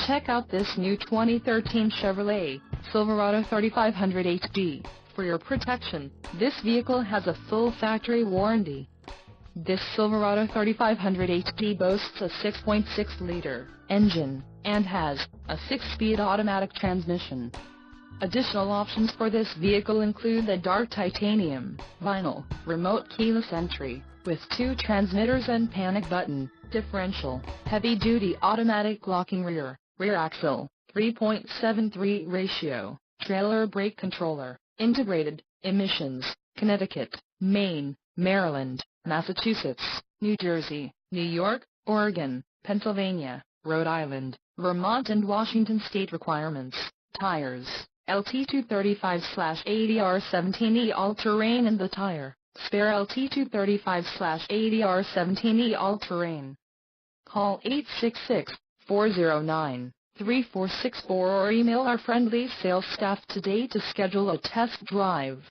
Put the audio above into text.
Check out this new 2013 Chevrolet Silverado 3500 HD. For your protection, this vehicle has a full factory warranty. This Silverado 3500 HD boasts a 6.6-liter engine and has a 6-speed automatic transmission. Additional options for this vehicle include the dark titanium vinyl remote keyless entry with 2 transmitters and panic button, differential, heavy-duty automatic locking rear axle, 3.73 ratio, trailer brake controller, integrated, emissions, Connecticut, Maine, Maryland, Massachusetts, New Jersey, New York, Oregon, Pennsylvania, Rhode Island, Vermont and Washington state requirements. Tires: LT 235/80R17E all-terrain and the tire, spare LT 235/80R17E all-terrain. Call 866-409-3464 or email our friendly sales staff today to schedule a test drive.